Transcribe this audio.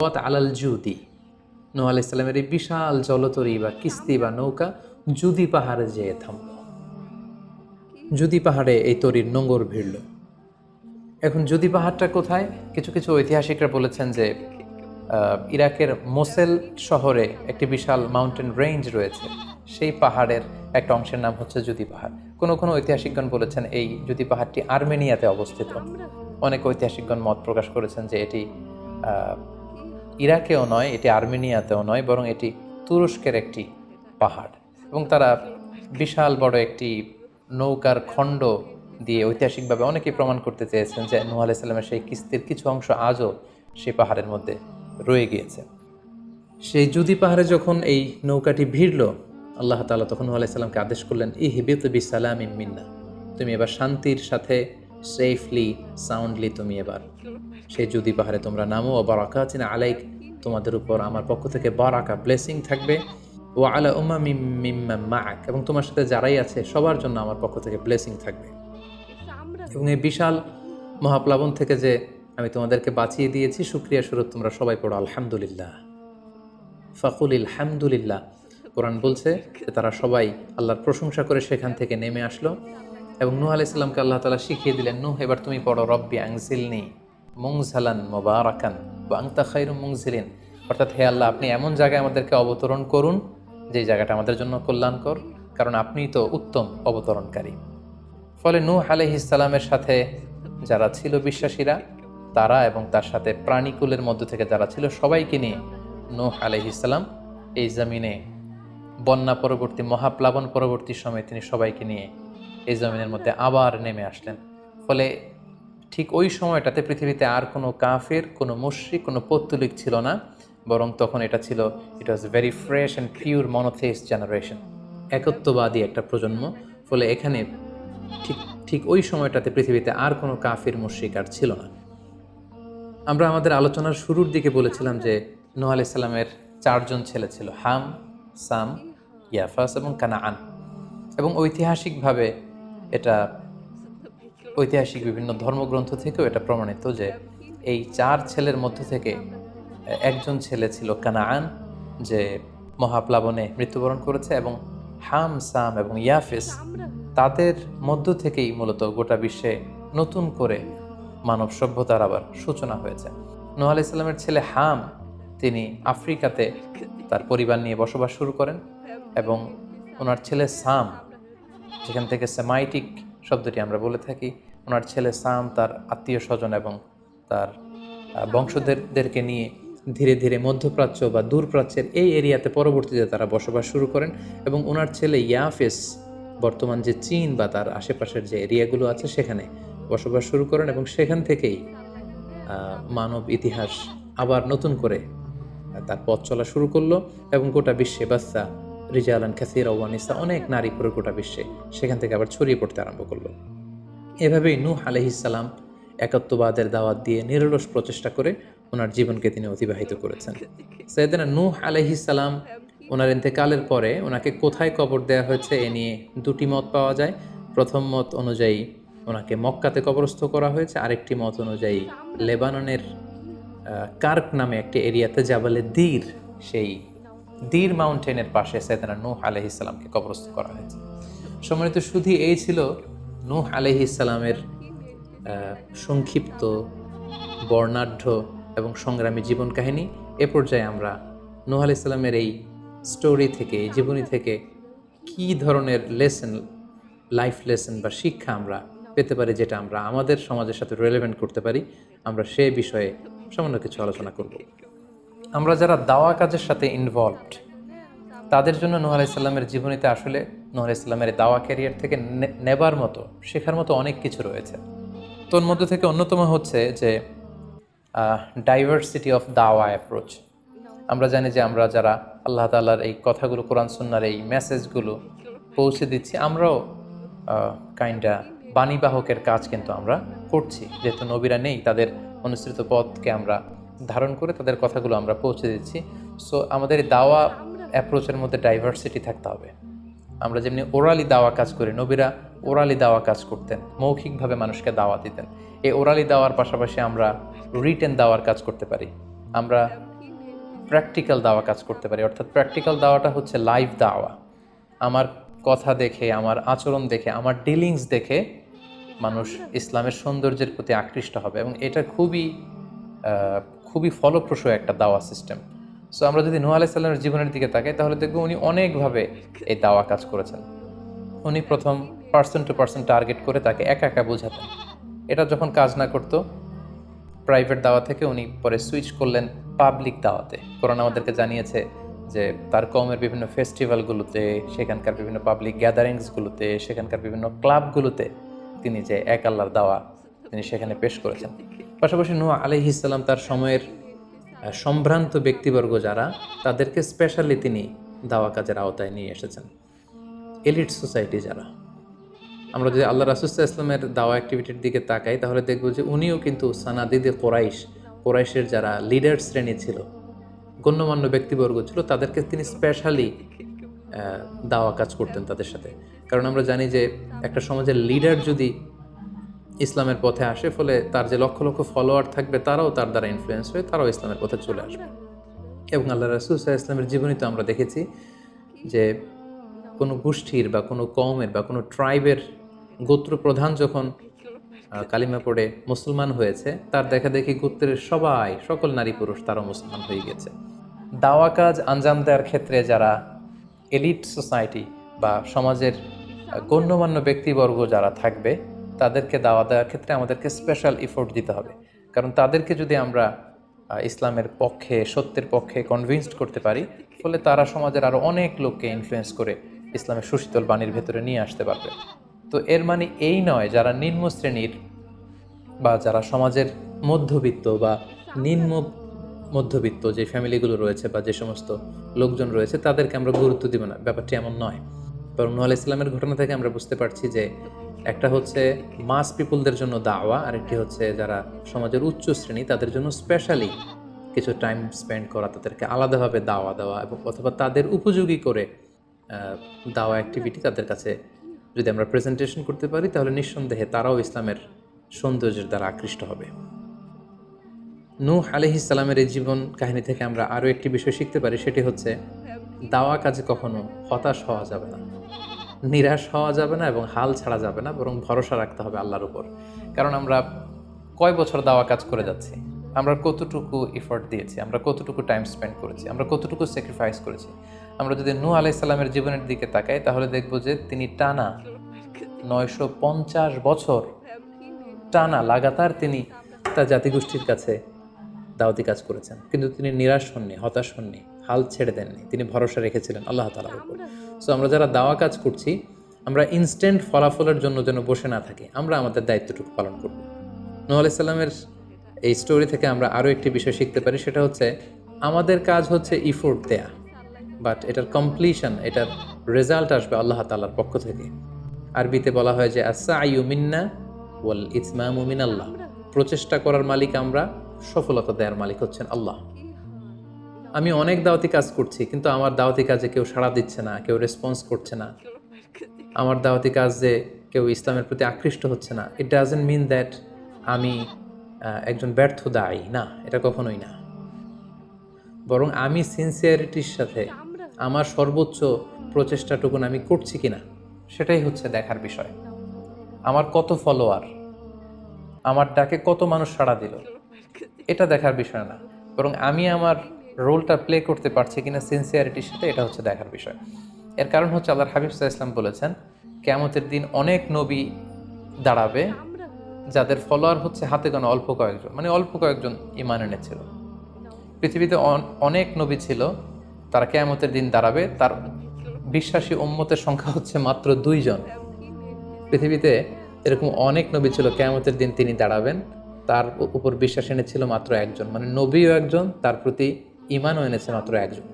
আলাল জুদি, নূহ আলাইহিস সালামের এই বিশাল জলতরী বা কিস্তি বা নৌকা জুদি পাহাড়ে যেয়ে থামল। জুদি পাহাড়ে এই তরীর নোঙর ভিড়ল। এখন জুদি পাহাড়টা কোথায়? কিছু কিছু ঐতিহাসিকরা বলেছেন যে ইরাকের মোসেল শহরে একটি বিশাল মাউন্টেন রেঞ্জ রয়েছে, সেই পাহাড়ের একটা অংশের নাম হচ্ছে জুদি পাহাড়। কোনো কোনো ঐতিহাসিকগণ বলেছেন এই জুদি পাহাড়টি আর্মেনিয়াতে অবস্থিত। অনেক ঐতিহাসিকগণ মত প্রকাশ করেছেন যে এটি ইরাকেও নয়, এটি আর্মেনিয়াতেও নয়, বরং এটি তুরস্কের একটি পাহাড়। এবং তারা বিশাল বড় একটি নৌকার খণ্ড দিয়ে ঐতিহাসিকভাবে অনেকেই প্রমাণ করতে চেয়েছেন যে নূহ আলাইহিস সালামের সেই কিস্তির কিছু অংশ আজও সেই পাহাড়ের মধ্যে রয়ে গিয়েছে। সেই জুদি পাহাড়ে যখন এই নৌকাটি ভিড়ল, আল্লাহ তাআলা তখন নূহ আলাইহিস সালামকে আদেশ করলেন, ইহবিত বিসালামিন মিন্না, তুমি এবার শান্তির সাথে সেফলি সাউন্ডলি তুমি এবার সেই জুদি পাহাড়ে তোমরা নামো। ও বারাকাতিন আলাইক, তোমাদের উপর আমার পক্ষ থেকে বারাকা ব্লেসিং থাকবে। ও আলা উম্মামিম মিম্মান মাআক, এবং তোমার সাথে যারাই আছে সবার জন্য আমার পক্ষ থেকে ব্লেসিং থাকবে। এবং এই বিশাল মহাপ্লাবন থেকে যে আমি তোমাদেরকে বাঁচিয়ে দিয়েছি, শুকরিয়া স্বরূপ তোমরা সবাই পড়ো আলহামদুলিল্লাহ। ফাকুলিল হামদুলিল্লাহ। কোরআন বলছে যে তারা সবাই আল্লাহর প্রশংসা করে সেখান থেকে নেমে আসলো। এবং নূহ আলাইহিস সালামকে আল্লাহ তাআলা শিখিয়ে দিলেন, নূহ এবার তুমি পড়ো রব্বি আনজিলনি মুনজালান মুবারাকান ওয়া আনতা খায়রুল মুনজিলিন, অর্থাৎ হে আল্লাহ, আপনি এমন জায়গায় আমাদেরকে অবতরণ করুন যে জায়গাটা আমাদের জন্য কল্যাণকর, কারণ আপনিই তো উত্তম অবতরণকারী। ফলে নূহ আলাইহিস সালামের সাথে যারা ছিল বিশ্বাসীরা, তারা এবং তার সাথে প্রাণীকুলের মধ্য থেকে যারা ছিল সবাইকে নিয়ে নূহ আলাইহিস সালাম এই জমিনে বন্যা পরবর্তী মহাপ্লাবন পরবর্তী সময়ে তিনি সবাইকে নিয়ে এই জমিনের মধ্যে আবার নেমে আসলেন। ফলে ঠিক ওই সময়টাতে পৃথিবীতে আর কোনো কাফের, কোনো মুশরিক, কোনো পৌত্তলিক ছিল না, বরং তখন এটা ছিল, it was very fresh and pure monotheist generation, একত্ববাদী একটা প্রজন্ম। ফলে এখানে ঠিক ওই সময়টাতে পৃথিবীতে আর কোনো কাফির মুশরিক আর ছিল না। আমরা আমাদের আলোচনার শুরুর দিকে বলেছিলাম যে নূহ আলাইহিস সালামের 4 জন ছেলে ছিল, হাম, সাম, ইয়াফাস এবং কানাআন। এবং ঐতিহাসিকভাবে এটা ঐতিহাসিক বিভিন্ন ধর্মগ্রন্থ থেকেও এটা প্রমাণিত যে এই 4 ছেলের মধ্য থেকে একজন ছেলে ছিল কানাআন, যে মহাপ্লাবনে মৃত্যুবরণ করেছে, এবং হাম, সাম এবং ইয়াফেস, তাদের মধ্য থেকেই মূলত গোটা বিশ্বে নতুন করে মানব সভ্যতার আবার সূচনা হয়েছে। নূহ আলাইহিস সালামের ছেলে হাম, তিনি আফ্রিকাতে তার পরিবার নিয়ে বসবাস শুরু করেন, এবং ওনার ছেলে সাম, যেখান থেকে সেমাইটিক শব্দটি আমরা বলে থাকি, ওনার ছেলে সাম তার আত্মীয় স্বজন এবং তার বংশধরদেরকে নিয়ে ধীরে ধীরে মধ্যপ্রাচ্য বা দূরপ্রাচ্যের এই এরিয়াতে পরবর্তীতে তারা বসবাস শুরু করেন। এবং ওনার ছেলে ইয়াফেস বর্তমান যে চীন বা তার আশেপাশের যে এরিয়াগুলো আছে সেখানে বসবাস শুরু করেন, এবং সেখান থেকেই মানব ইতিহাস আবার নতুন করে তার পথ চলা শুরু করলো, এবং গোটা বিশ্বে বাচ্চা রিজালান কাসীরা ওয়া নিসা, অনেক নারী পুরো গোটা বিশ্বে সেখান থেকে আবার ছড়িয়ে পড়তে আরম্ভ করলো। এভাবেই নূহ আলাইহিস সালাম একত্ববাদের দাওয়াত দিয়ে নিরলস প্রচেষ্টা করে ওনার জীবনকে তিনি অতিবাহিত করেছেন। সাইয়েদনা নূহ আলাইহিস সালাম ওনার ইন্তেকালের পরে ওনাকে কোথায় কবর দেওয়া হয়েছে এ নিয়ে 2টি মত পাওয়া যায়। প্রথম মত অনুযায়ী ওনাকে মক্কাতে কবরস্থ করা হয়েছে, আরেকটি মত অনুযায়ী লেবাননের কার্ক নামে একটি এরিয়াতে জাবালে দীর, সেই দীর মাউন্টেনের পাশে সাইয়েদনা নূহ আলাইহিস সালামকে কবরস্থ করা হয়েছে। সম্মানিত শুধু এই ছিল নূহ আলাইহিস সালামের সংক্ষিপ্ত, বর্ণাঢ্য এবং সংগ্রামী জীবন কাহিনী। এ পর্যায়ে আমরা নূহ আলাইহিস সালামের এই স্টোরি থেকে, এই জীবনী থেকে কী ধরনের লেসন, লাইফ লেসন বা শিক্ষা আমরা পেতে পারি, যেটা আমরা আমাদের সমাজের সাথে রিলেভেন্ট করতে পারি, আমরা সে বিষয়ে সামান্য কিছু আলোচনা করব। আমরা যারা দাওয়া কাজের সাথে ইনভলভড, তাদের জন্য নূহ আলাইহিস সালামের জীবনীতে আসলে নূহ আলাইহিস সালামের দাওয়া ক্যারিয়ার থেকে নেবার মতো, শেখার মতো অনেক কিছু রয়েছে। তোর মধ্যে থেকে অন্যতম হচ্ছে যে ডাইভার্সিটি অফ দাওয়া অ্যাপ্রোচ। আমরা জানি যে আমরা যারা আল্লাহ তাআলার এই কথাগুলো, কোরআন সুন্নাহর এই মেসেজগুলো পৌঁছে দিচ্ছি, আমরাও কাইন্ডা বাণীবাহকের কাজ কিন্তু আমরা করছি। যেহেতু নবীরা নেই, তাদের অনুসৃত পথকে আমরা ধারণ করে তাদের কথাগুলো আমরা পৌঁছে দিচ্ছি। সো আমাদের দাওয়া অ্যাপ্রোচের মধ্যে ডাইভার্সিটি থাকতে হবে। আমরা যেমনি ওরালি দাওয়া কাজ করি, নবীরা ওরালি দাওয়া কাজ করতেন, মৌখিকভাবে মানুষকে দাওয়া দিতেন। এই ওরালি দাওয়ার পাশাপাশি আমরা রিটেন দাওয়ার কাজ করতে পারি। আমরা প্র্যাকটিক্যাল দাওয়া কাজ করতে পারি। অর্থাৎ প্র্যাকটিক্যাল দাওয়াটা হচ্ছে লাইভ দাওয়া। আমার কথা দেখে, আমার আচরণ দেখে, আমার ডিলিংস দেখে মানুষ ইসলামের সৌন্দর্যের প্রতি আকৃষ্ট হবে, এবং এটা খুবই ফলপ্রসূ একটা দাওয়া সিস্টেম। সো আমরা যদি নূহ আলাইহিস সালামের জীবনের দিকে তাকাই, তাহলে দেখব উনি অনেকভাবে এই দাওয়া কাজ করেছেন। উনি প্রথম পার্সন টু পার্সন টার্গেট করে তাকে একা একা বোঝাতেন। এটা যখন কাজ না করতো, প্রাইভেট দাওয়া থেকে উনি পরে সুইচ করলেন পাবলিক দাওয়াতে। কোরআন আমাদেরকে জানিয়েছে যে তার কওমের বিভিন্ন ফেস্টিভ্যালগুলোতে, সেখানকার বিভিন্ন পাবলিক গ্যাদারিংসগুলোতে, সেখানকার বিভিন্ন ক্লাবগুলোতে তিনি যে এক আল্লাহর দাওয়া তিনি সেখানে পেশ করেছেন। পাশাপাশি নূহ আলাইহিস সালাম তার সময়ের সম্ভ্রান্ত ব্যক্তিবর্গ যারা, তাদেরকে স্পেশালি তিনি দাওয়া কাজের আওতায় নিয়ে এসেছেন। এলিট সোসাইটি যারা, আমরা যদি আল্লাহ রাসূল সাল্লাল্লাহু আলাইহি ওয়াসাল্লামের দাওয়া অ্যাক্টিভিটির দিকে তাকাই, তাহলে দেখব যে উনিও কিন্তু সানাদিদে কোরাইশের যারা লিডার শ্রেণী ছিল, গণ্যমান্য ব্যক্তিবর্গ ছিল, তাদেরকে তিনি স্পেশালি দাওয়া কাজ করতেন তাদের সাথে। কারণ আমরা জানি যে একটা সমাজের লিডার যদি ইসলামের পথে আসে, ফলে তার যে লক্ষ লক্ষ ফলোয়ার থাকবে তারাও তার দ্বারা ইনফ্লুয়েন্স হয়ে তারাও ইসলামের পথে চলে আসবে। এবং আল্লাহ রাসূল সাল্লাল্লাহু আলাইহি ওয়াসাল্লামের জীবনীতে আমরা দেখেছি যে কোনো গোষ্ঠীর বা কোনো কওমের বা কোনো ট্রাইবের গোত্র প্রধান যখন কালিমা পড়ে মুসলমান হয়েছে, তার দেখা দেখি গোত্রের সকল নারী পুরুষ তারাও মুসলমান হয়ে গেছে। দাওয়া কাজ আঞ্জাম দেওয়ার ক্ষেত্রে যারা এলিট সোসাইটি বা সমাজের গণ্যমান্য ব্যক্তিবর্গ যারা থাকবে, তাদেরকে দাওয়া দেওয়ার ক্ষেত্রে আমাদেরকে স্পেশাল এফোর্ট দিতে হবে। কারণ তাদেরকে যদি আমরা ইসলামের পক্ষে, সত্যের পক্ষে কনভিন্সড করতে পারি, ফলে তারা সমাজের আরও অনেক লোককে ইনফ্লুয়েন্স করে ইসলামের সুশীতল বাণীর ভেতরে নিয়ে আসতে পারবে। তো এর মানে এই নয় যারা নিম্ন শ্রেণীর বা যারা সমাজের মধ্যবিত্ত বা নিম্ন মধ্যবিত্ত যে ফ্যামিলিগুলো রয়েছে বা যে সমস্ত লোকজন রয়েছে, তাদেরকে আমরা গুরুত্ব দিব না, ব্যাপারটি এমন নয়। বরং নূহ আলাইহিস সালামের ঘটনা থেকে আমরা বুঝতে পারছি যে একটা হচ্ছে মাস পিপুলদের জন্য দাওয়া, আর একটি হচ্ছে যারা সমাজের উচ্চ শ্রেণী তাদের জন্য স্পেশালি কিছু টাইম স্পেন্ড করা, তাদেরকে আলাদাভাবে দাওয়া দেওয়া, এবং অথবা তাদের উপযোগী করে দাওয়া অ্যাক্টিভিটি তাদের কাছে যদি আমরা প্রেজেন্টেশন করতে পারি, তাহলে নিঃসন্দেহে তারাও ইসলামের সৌন্দর্যের দ্বারা আকৃষ্ট হবে। নূহ আলাইহিস সালামের এই জীবন কাহিনী থেকে আমরা আরও একটি বিষয় শিখতে পারি, সেটি হচ্ছে দাওয়া কাজে কখনো হতাশ হওয়া যাবে না, নিরাশ হওয়া যাবে না, এবং হাল ছাড়া যাবে না, বরং ভরসা রাখতে হবে আল্লাহর উপর। কারণ আমরা কয় বছর দাওয়া কাজ করে যাচ্ছি, আমরা কতটুকু এফোর্ট দিয়েছি, আমরা কতটুকু টাইম স্পেন্ড করেছি, আমরা কতটুকু স্যাক্রিফাইস করেছি। আমরা যদি নূহ আলাইহিস সালামের জীবনের দিকে তাকাই, তাহলে দেখব যে তিনি টানা 950 বছর টানা লাগাতার তিনি তার জাতিগোষ্ঠীর কাছে দাওয়াতি কাজ করেছেন, কিন্তু তিনি নিরাশ হননি, হতাশ হননি, হাল ছেড়ে দেননি, তিনি ভরসা রেখেছিলেন আল্লাহ তাআলার উপর। সো আমরা যারা দাওয়া কাজ করছি, আমরা ইনস্ট্যান্ট ফলাফলের জন্য যেন বসে না থাকি, আমরা আমাদের দায়িত্বটুকু পালন করব। নূহ আলাইহিস সালামের এই স্টোরি থেকে আমরা আরও একটি বিষয় শিখতে পারি, সেটা হচ্ছে আমাদের কাজ হচ্ছে ইফোর্ট দেয়া, বাট এটার কমপ্লিশন, এটার রেজাল্ট আসবে আল্লাহ তাআলার পক্ষ থেকে। আরবিতে বলা হয় যে আস-সা'য়ু মিন্না ওয়াল ইতমামু মিনাল্লাহ, প্রচেষ্টা করার মালিক আমরা, সফলতা দেওয়ার মালিক হচ্ছেন আল্লাহ। আমি অনেক দাওয়াতি কাজ করছি, কিন্তু আমার দাওয়াতি কাজে কেউ সাড়া দিচ্ছে না, কেউ রেসপন্স করছে না, আমার দাওয়াতি কাজে কেউ ইসলামের প্রতি আকৃষ্ট হচ্ছে না, ইট ডাজন্ট মিন দ্যাট আমি একজন ব্যর্থ দায়ী, না, এটা কখনোই না। বরং আমি সিনসিয়ারিটির সাথে আমার সর্বোচ্চ প্রচেষ্টাটুকুন আমি করছি কিনা, সেটাই হচ্ছে দেখার বিষয়। আমার কত ফলোয়ার, আমার ডাকে কত মানুষ সাড়া দিল, এটা দেখার বিষয় না, বরং আমি আমার রোলটা প্লে করতে পারছি কিনা সিনসিয়ারিটির সাথে, এটা হচ্ছে দেখার বিষয়। এর কারণ হচ্ছে আল্লাহর হাবিব সাল্লাল্লাহু আলাইহি ওয়াসাল্লাম বলেছেন, কিয়ামতের দিন অনেক নবী দাঁড়াবে যাদের ফলোয়ার হচ্ছে হাতে গোনা অল্প কয়েকজন, মানে অল্প কয়েকজন ঈমান এনেছিল। পৃথিবীতে অনেক নবী ছিল, তারা কিয়ামতের দিন দাঁড়াবে, তার বিশ্বাসী উম্মতের সংখ্যা হচ্ছে মাত্র 2 জন। পৃথিবীতে এরকম অনেক নবী ছিল, কিয়ামতের দিন তিনি দাঁড়াবেন, তার উপর বিশ্বাস এনেছিল মাত্র 1 জন, মানে নবীও 1 জন, তার প্রতি ঈমানও এনেছে মাত্র 1 জন।